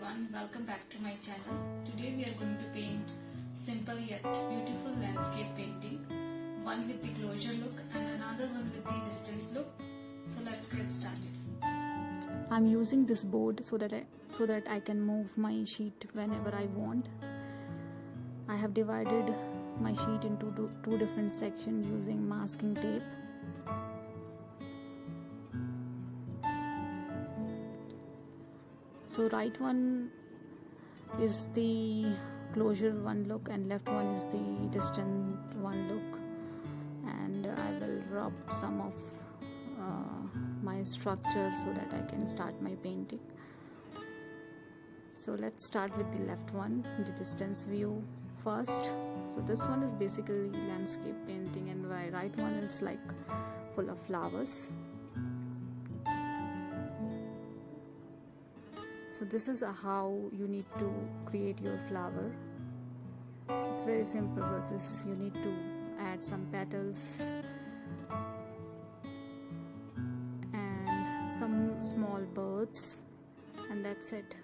everyone, welcome back to my channel. Today we are going to paint simple yet beautiful landscape painting, one with the closure look and another one with the distant look. So let's get started. I'm using this board so that I can move my sheet whenever I want. I have divided my sheet into two different sections using masking tape. So right one is the closure one look and left one is the distant one look, and I will rub some of my structure so that I can start my painting. So let's start with the left one, the distance view first. So this one is basically landscape painting and my right one is like full of flowers. So this is how you need to create your flower. It's very simple process. You need to add some petals and some small birds, and that's it.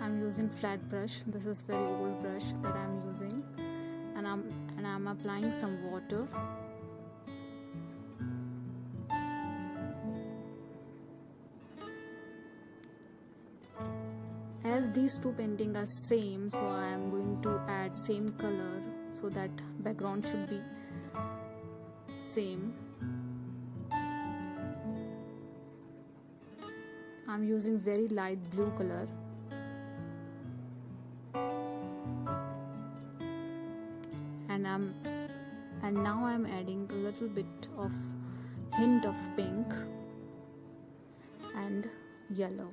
I'm using flat brush. This is very old brush that I'm using, and I'm applying some water. As these two paintings are same, so I am going to add same color so that background should be same. I'm using very light blue color. And now I'm adding a little bit of hint of pink and yellow.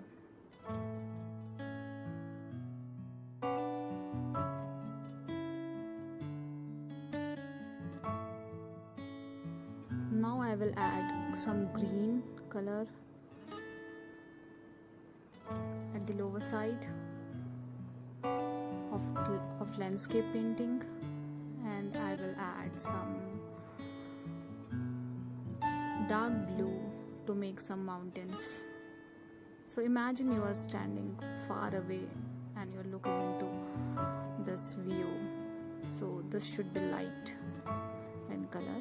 Now I will add some green color at the lower side of landscape painting, and I will add some dark blue to make some mountains. So imagine you are standing far away and you're looking into this view. So this should be light in color.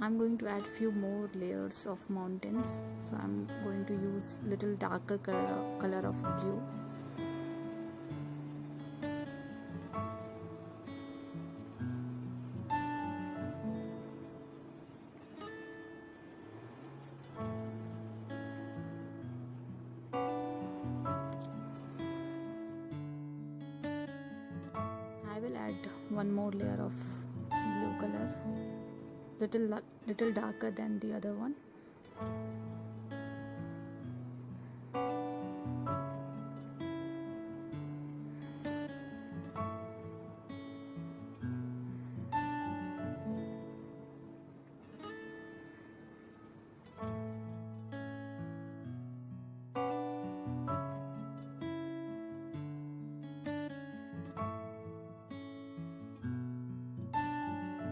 I'm going to add few more layers of mountains, so I'm going to use little darker color of blue. I will add one more layer of blue color, little darker than the other one.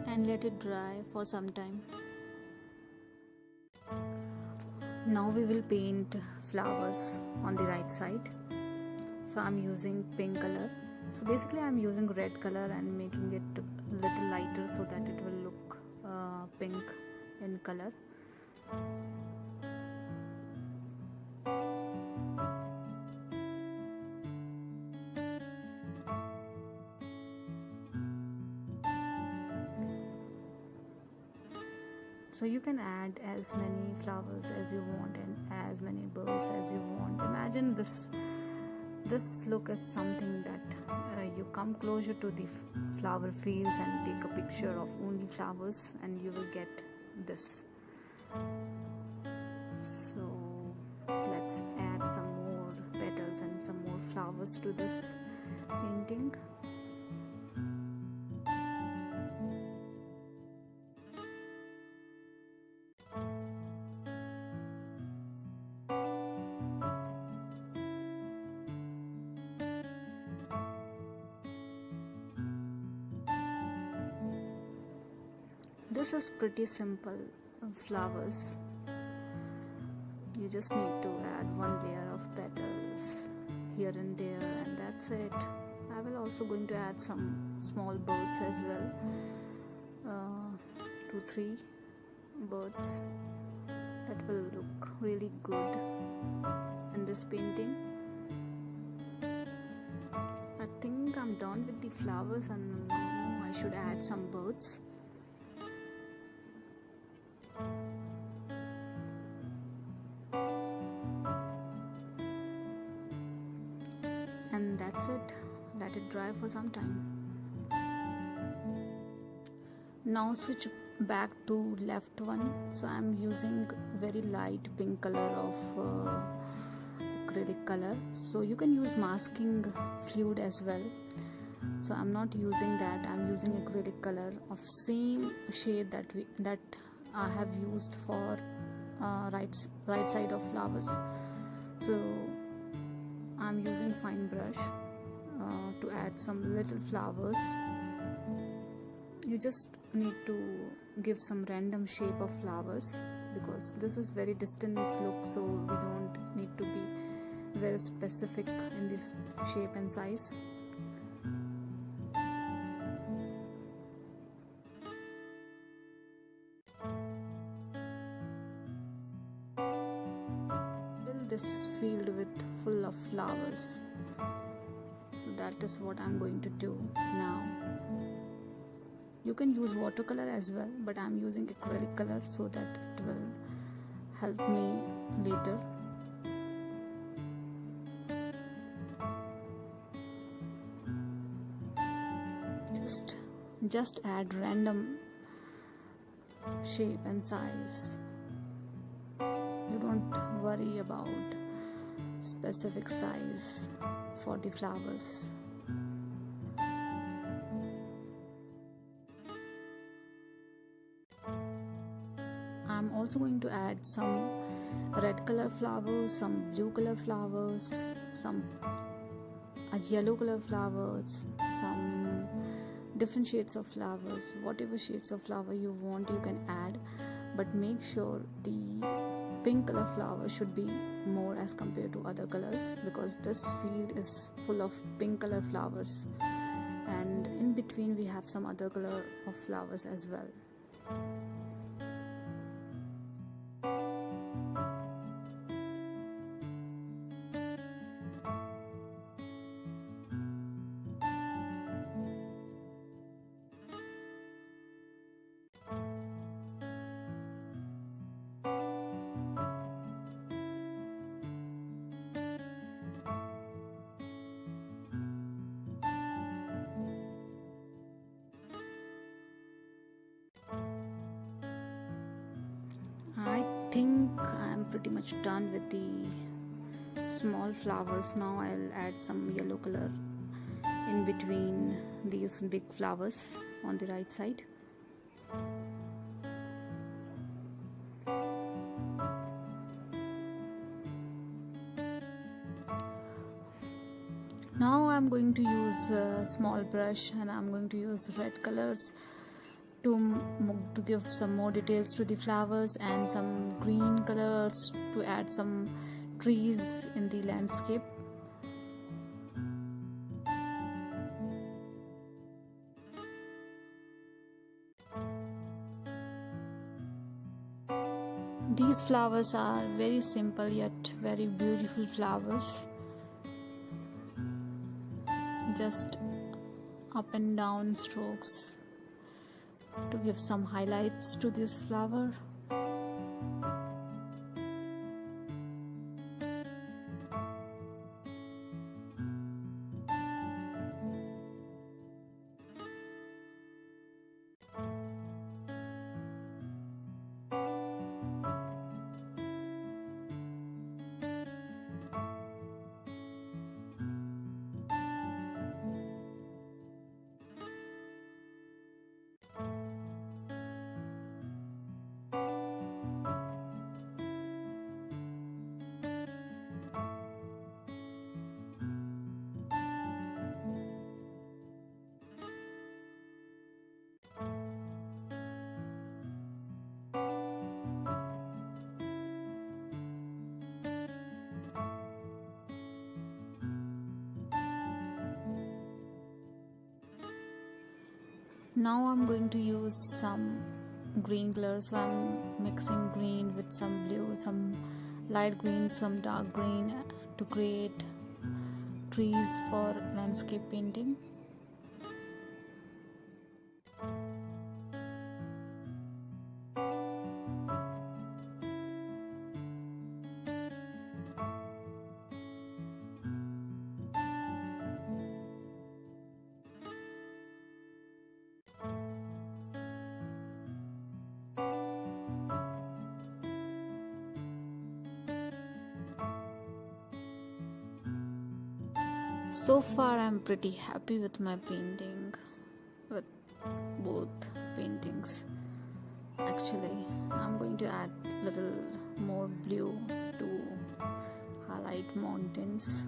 And let it dry for some time. Now we will paint flowers on the right side. So I'm using pink color. So basically I'm using red color and making it a little lighter so that it will look pink in color. So you can add as many flowers as you want and as many birds as you want. Imagine this look as something that you come closer to the flower fields and take a picture of only flowers and you will get this. So let's add some more petals and some more flowers to this painting. This is pretty simple flowers, you just need to add one layer of petals here and there, and that's it. I will also going to add some small birds as well, 2-3 birds that will look really good in this painting. I think I'm done with the flowers, and now I should add some birds. And that's it. Let it dry for some time. Now switch back to left one. So I'm using very light pink color of acrylic color. So you can use masking fluid as well. So I'm not using that. I'm using acrylic color of same shade that I have used for right side of flowers. So I'm using fine brush to add some little flowers. You just need to give some random shape of flowers because this is very distant look, so we don't need to be very specific in this shape and size. Fill this field with full of flowers. So that is what I'm going to do now. You can use watercolor as well, but I'm using acrylic color so that it will help me later. Just add random shape and size. You don't worry about specific size for the flowers. I'm also going to add some red color flowers, some blue color flowers, some yellow color flowers, some different shades of flowers. Whatever shades of flower you want, you can add, but make sure the pink color flower should be more as compared to other colors, because this field is full of pink color flowers, and in between we have some other color of flowers as well. I think I'm pretty much done with the small flowers. Now I'll add some yellow color in between these big flowers on the right side. Now I'm going to use a small brush, and I'm going to use red colors to give some more details to the flowers, and some green colors to add some trees in the landscape. These flowers are very simple yet very beautiful flowers. Just up and down strokes to give some highlights to this flower. Now I'm going to use some green color, so I'm mixing green with some blue, some light green, some dark green to create trees for landscape painting. So far I'm pretty happy with my painting, with both paintings. Actually, I'm going to add little more blue to highlight mountains.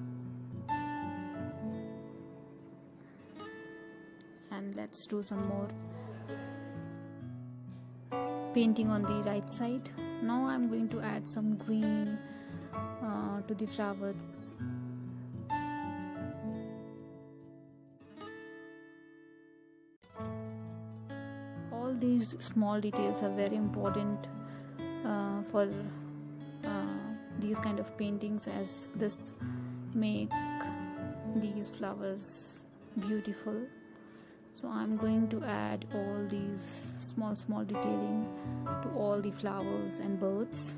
And let's do some more painting on the right side. Now I'm going to add some green to the flowers. All these small details are very important for these kind of paintings, as this make these flowers beautiful. So I'm going to add all these small detailing to all the flowers and birds.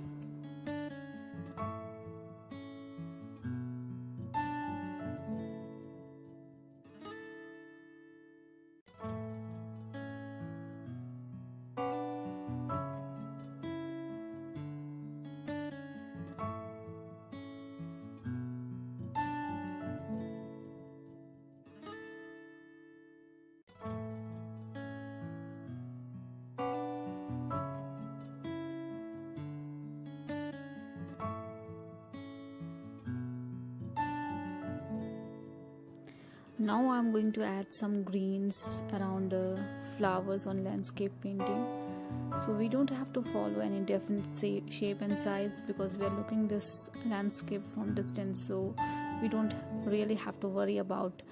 Now I'm going to add some greens around the flowers on landscape painting. So we don't have to follow any definite shape and size, because we are looking this landscape from distance, so we don't really have to worry about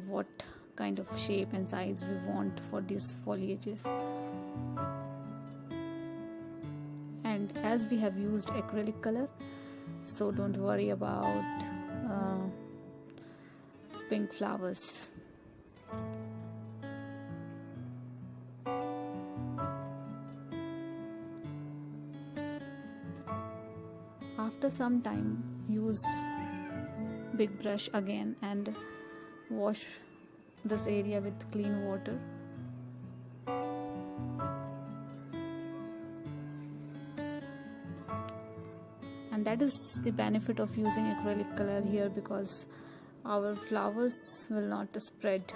what kind of shape and size we want for these foliages. And as we have used acrylic color, so don't worry about pink flowers. After some time, use big brush again and wash this area with clean water. And that is the benefit of using acrylic color here, because our flowers will not spread.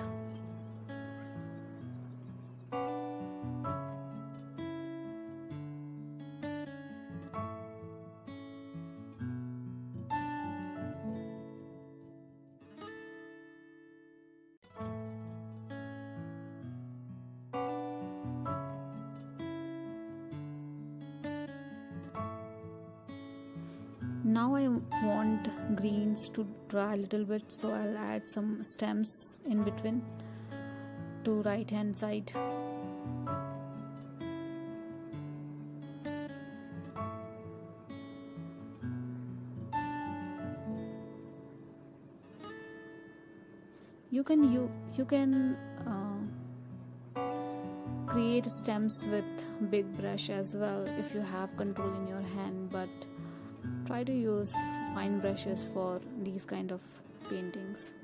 Now I want greens to dry a little bit, so I'll add some stems in between to right hand side. You can create stems with big brush as well if you have control in your hand, but try to use fine brushes for these kind of paintings.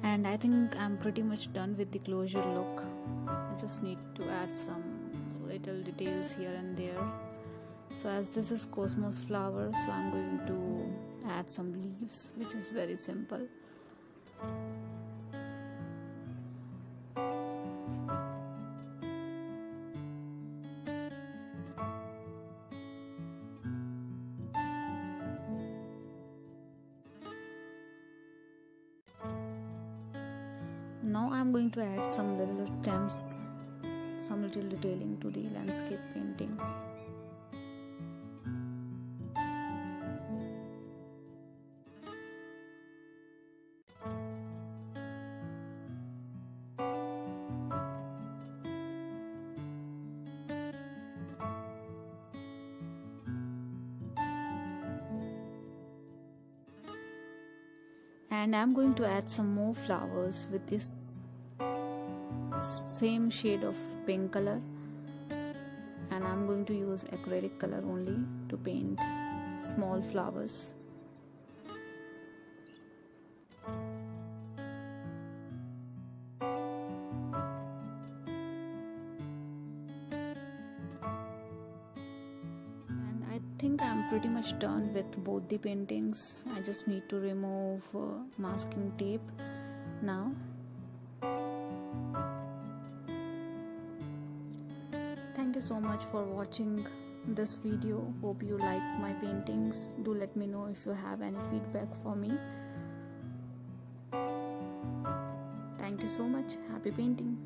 And I think I'm pretty much done with the closure look. I just need to add some little details here and there. So as this is cosmos flower, so I'm going to add some leaves, which is very simple. Now I'm going to add some little stems, some little detailing to the landscape painting. And I'm going to add some more flowers with this same shade of pink color, and I'm going to use acrylic color only to paint small flowers. And I think I'm pretty much done with both the paintings. I just need to remove masking tape now. Thank you so much for watching this video. Hope you like my paintings. Do let me know if you have any feedback for me. Thank you so much. Happy painting.